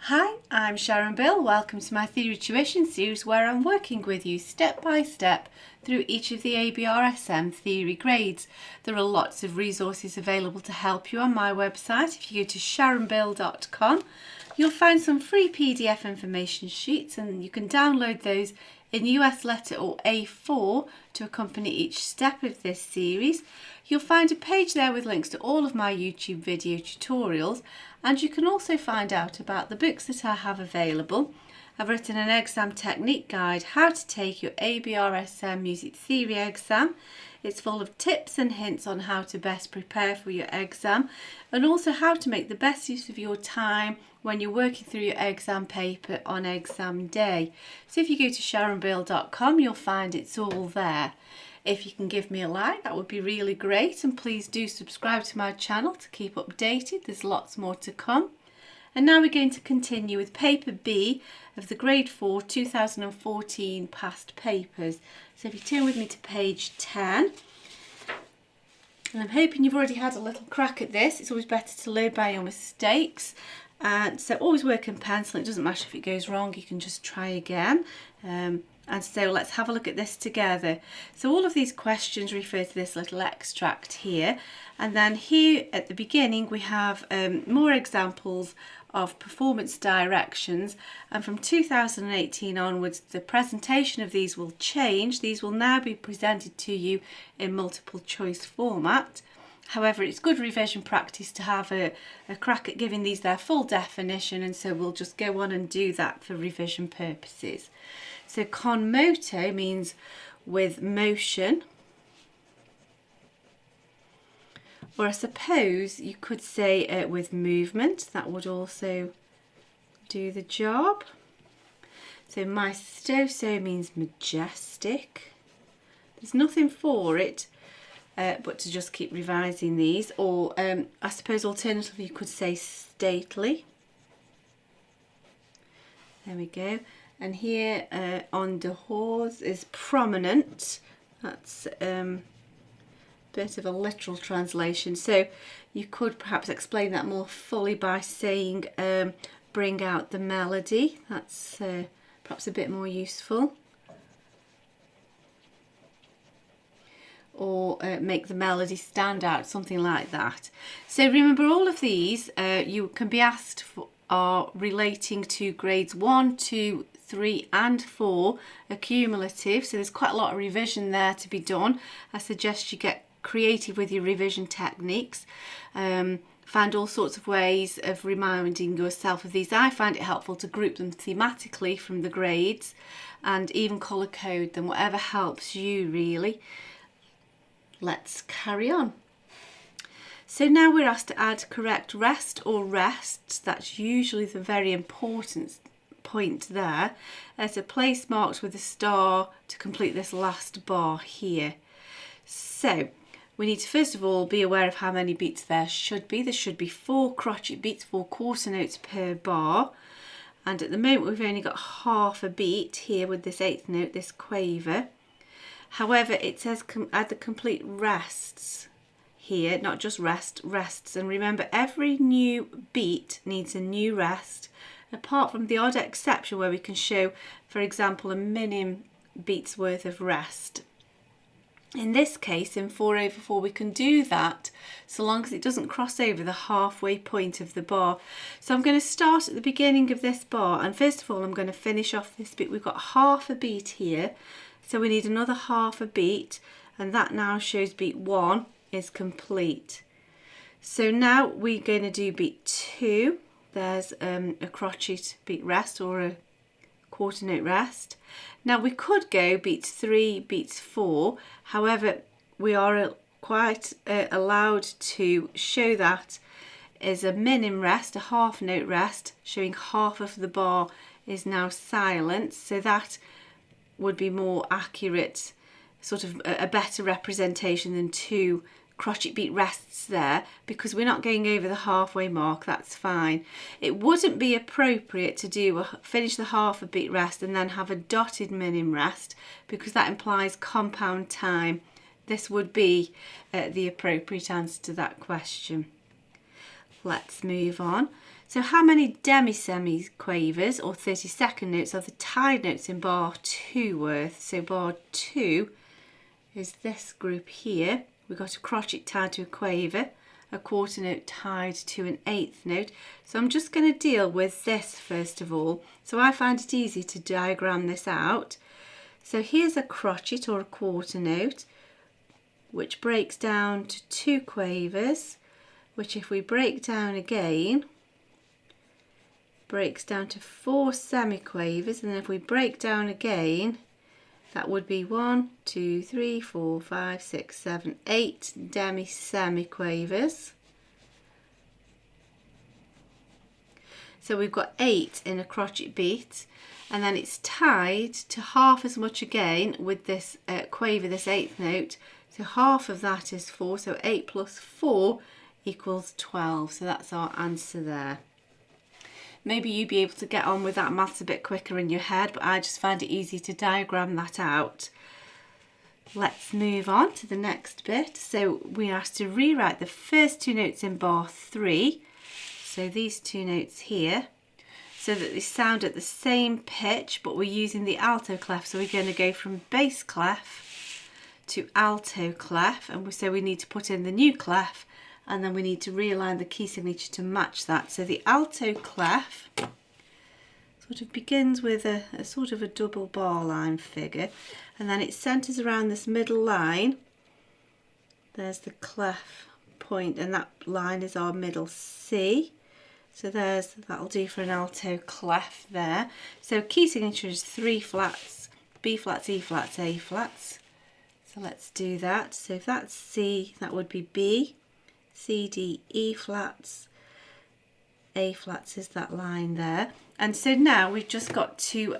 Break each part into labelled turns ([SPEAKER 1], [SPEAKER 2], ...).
[SPEAKER 1] Hi, I'm Sharon Bill. Welcome to my Theory Tuition series where I'm working with you step by step through each of the ABRSM theory grades. There are lots of resources available to help you on my website. If you go to sharonbill.com, you'll find some free PDF information sheets and you can download those in US letter or A4 to accompany each step of this series. You'll find a page there with links to all of my YouTube video tutorials, and you can also find out about the books that I have available. I've written an exam technique guide, how to take your ABRSM Music Theory Exam. It's full of tips and hints on how to best prepare for your exam and also how to make the best use of your time when you're working through your exam paper on exam day. So if you go to sharonbill.com, you'll find it's all there. If you can give me a like, that would be really great, and please do subscribe to my channel to keep updated. There's lots more to come. And now we're going to continue with paper B of the grade 4 2014 past papers. So if you turn with me to page 10, and I'm hoping you've already had a little crack at this. It's always better to learn by your mistakes. And so always work in pencil. It doesn't matter if it goes wrong, you can just try again. And so let's have a look at this together. So all of these questions refer to this little extract here. And then here at the beginning we have more examples of performance directions. And from 2018 onwards, the presentation of these will change. These will now be presented to you in multiple choice format. However, it's good revision practice to have a crack at giving these their full definition, and so we'll just go on and do that for revision purposes. So con moto means with motion, or I suppose you could say with movement. That would also do the job. So maestoso means majestic. There's nothing for it but to just keep revising these, or I suppose alternatively you could say stately. There we go. And here on the horse is prominent. That's a bit of a literal translation. So you could perhaps explain that more fully by saying bring out the melody. That's perhaps a bit more useful. Or make the melody stand out, something like that. So remember, all of these you can be asked for are relating to grades 1, 2, 3 and 4 accumulative, so there's quite a lot of revision there to be done. I suggest you get creative with your revision techniques. Find all sorts of ways of reminding yourself of these. I find it helpful to group them thematically from the grades and even colour code them, whatever helps you really. Let's carry on. So now we're asked to add correct rest or rests. That's usually the very important point there. There's a place marked with a star to complete this last bar here. So we need to first of all be aware of how many beats there should be. There should be 4 crotchet beats, 4 quarter notes per bar. And at the moment we've only got half a beat here with this 8th note, this quaver. However, it says add the complete rests here, not just rests. And remember, every new beat needs a new rest, apart from the odd exception where we can show, for example, a minim beat's worth of rest. In this case, in 4/4, we can do that so long as it doesn't cross over the halfway point of the bar. So I'm going to start at the beginning of this bar, and first of all I'm going to finish off this beat. We've got half a beat here, so we need another half a beat, and that now shows beat 1 is complete. So now we're going to do beat 2. There's a crotchet beat rest or a quarter note rest. Now we could go beats 3, beats 4. However, we are quite allowed to show that as a minim rest, a half note rest, showing half of the bar is now silent. So that would be more accurate, sort of a better representation than 2 crotchet beat rests there, because we're not going over the halfway mark. That's fine. It wouldn't be appropriate to finish the half a beat rest and then have a dotted minim rest, because that implies compound time. This would be the appropriate answer to that question. Let's move on. So how many demi-semi-quavers or 32nd notes are the tied notes in bar 2 worth? So bar 2 is this group here. We've got a crotchet tied to a quaver, a quarter note tied to an 8th note. So I'm just going to deal with this first of all. So I find it easy to diagram this out. So here's a crotchet or a quarter note, which breaks down to 2 quavers, which if we break down again, breaks down to 4 semiquavers, and if we break down again, that would be 1, 2, 3, 4, 5, 6, 7, 8 demi-semiquavers. So we've got 8 in a crotchet beat, and then it's tied to half as much again with this quaver, this 8th note. So half of that is 4, so 8 plus 4 equals 12. So that's our answer there. Maybe you'd be able to get on with that maths a bit quicker in your head, but I just find it easy to diagram that out. Let's move on to the next bit. So we are asked to rewrite the first 2 notes in bar 3. So these 2 notes here, so that they sound at the same pitch, but we're using the alto clef. So we're going to go from bass clef to alto clef, and so we need to put in the new clef, and then we need to realign the key signature to match that. So the alto clef sort of begins with a sort of a double bar line figure, and then it centres around this middle line. There's the clef point, and that line is our middle C. So that'll do for an alto clef there. So key signature is 3 flats, B flats, E flats, A flats. So let's do that. So if that's C, that would be B. C, D, E flats, A flats is that line there. And so now we've just got to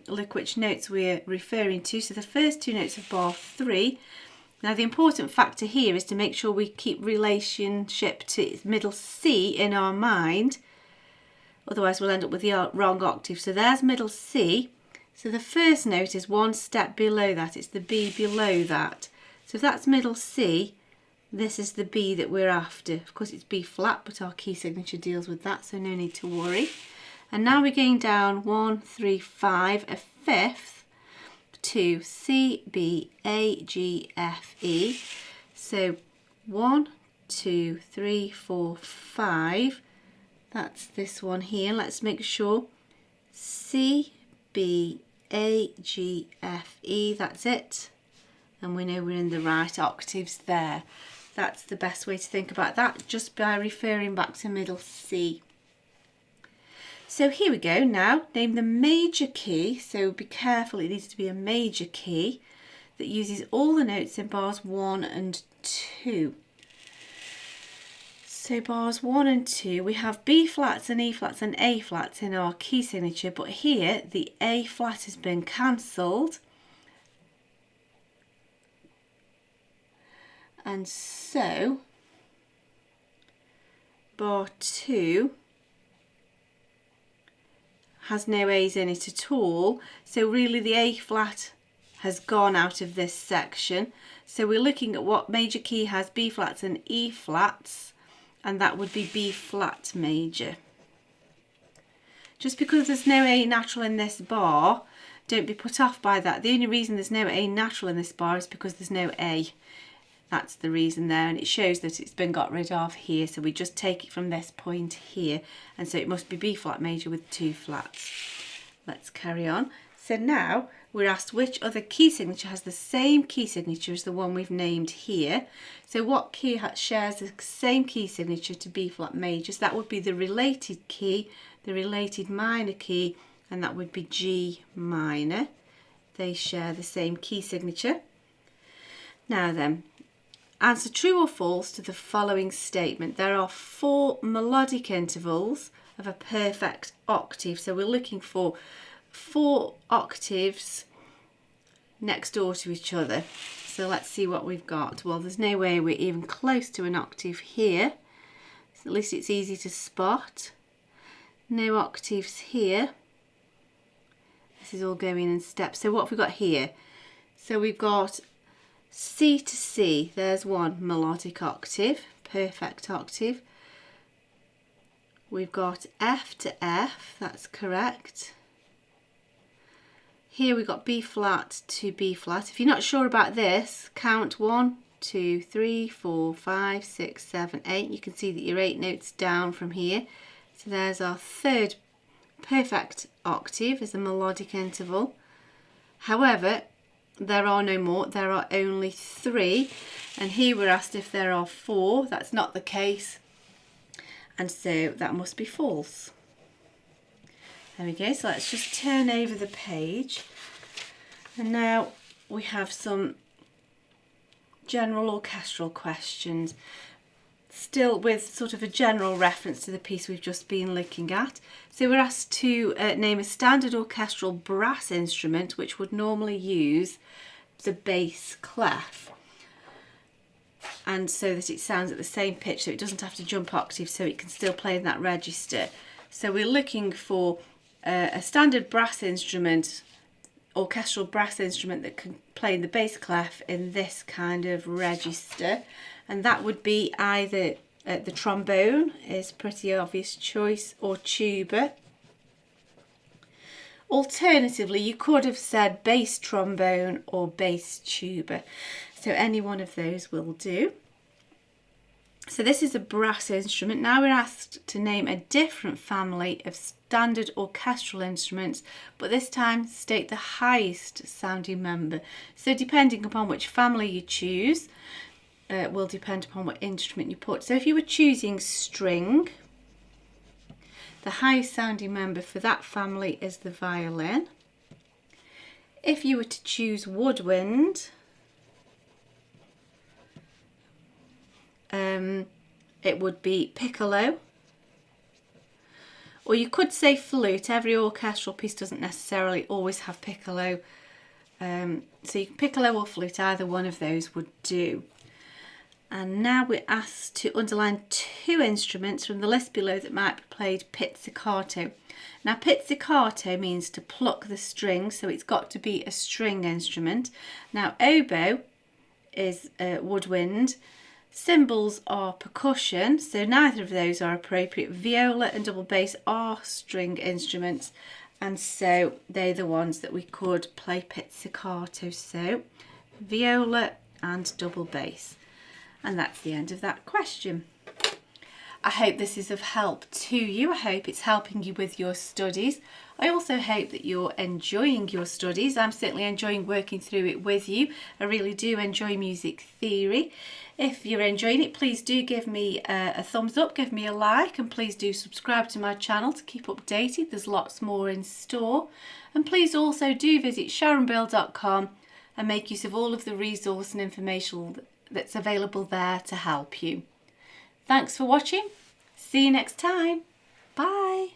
[SPEAKER 1] look which notes we're referring to. So the first 2 notes of bar 3. Now the important factor here is to make sure we keep relationship to middle C in our mind. Otherwise we'll end up with the wrong octave. So there's middle C. So the first note is 1 step below that. It's the B below that. So if that's middle C, this is the B that we're after. Of course it's B flat, but our key signature deals with that, so no need to worry. And now we're going down 1, 3, 5, a fifth to C, B, A, G, F, E. So 1, 2, 3, 4, 5. That's this one here. Let's make sure. C, B, A, G, F, E. That's it. And we know we're in the right octaves there. That's the best way to think about that, just by referring back to middle C. So here we go now. Name the major key. So be careful, it needs to be a major key that uses all the notes in bars 1 and 2. So bars 1 and 2, we have B flats and E flats and A flats in our key signature, but here the A flat has been cancelled. And so bar 2 has no A's in it at all. So really the A flat has gone out of this section. So we're looking at what major key has B flats and E flats, and that would be B flat major. Just because there's no A natural in this bar, don't be put off by that. The only reason there's no A natural in this bar is because there's no A. That's the reason there, and it shows that it's been got rid of here, so we just take it from this point here, and so it must be B flat major with 2 flats. Let's carry on. So now we're asked which other key signature has the same key signature as the one we've named here. So what key shares the same key signature to B flat major? So that would be the related key, the related minor key, and that would be G minor. They share the same key signature. Now then, answer true or false to the following statement. There are 4 melodic intervals of a perfect octave. So we're looking for 4 octaves next door to each other. So let's see what we've got. Well, there's no way we're even close to an octave here. So at least it's easy to spot. No octaves here. This is all going in steps. So what have we got here? So we've got C to C, there's one melodic octave, perfect octave. we've got F to F, that's correct. Here we've got B flat to B flat. If you're not sure about this, count 1, 2, 3, 4, 5, 6, 7, 8. You can see that you're 8 notes down from here. So there's our third perfect octave as a melodic interval. However, there are no more, there are only 3. And here we're asked if there are 4. That's not the case. And so that must be false. There we go, so let's just turn over the page. And now we have some general orchestral questions, still with sort of a general reference to the piece we've just been looking at. So we're asked to name a standard orchestral brass instrument which would normally use the bass clef, and so that it sounds at the same pitch, so it doesn't have to jump octaves, so it can still play in that register. So we're looking for a standard brass instrument, orchestral brass instrument that can play the bass clef in this kind of register, and that would be either the trombone is a pretty obvious choice, or tuba. Alternatively, you could have said bass trombone or bass tuba, so any one of those will do. So this is a brass instrument. Now we're asked to name a different family of standard orchestral instruments, but this time state the highest sounding member. So depending upon which family you choose, will depend upon what instrument you put. So if you were choosing string, the highest sounding member for that family is the violin. If you were to choose woodwind, it would be piccolo. Or you could say flute. Every orchestral piece doesn't necessarily always have piccolo. So you can piccolo or flute, either one of those would do. And now we're asked to underline 2 instruments from the list below that might be played pizzicato. Now pizzicato means to pluck the string, so it's got to be a string instrument. Now oboe is woodwind. Cymbals are percussion, so neither of those are appropriate. Viola and double bass are string instruments, and so they're the ones that we could play pizzicato. So viola and double bass. And that's the end of that question. I hope this is of help to you. I hope it's helping you with your studies. I also hope that you're enjoying your studies. I'm certainly enjoying working through it with you. I really do enjoy music theory. If you're enjoying it, please do give me a thumbs up, give me a like, and please do subscribe to my channel to keep updated. There's lots more in store. And please also do visit sharonbill.com and make use of all of the resource and information that's available there to help you. Thanks for watching. See you next time. Bye.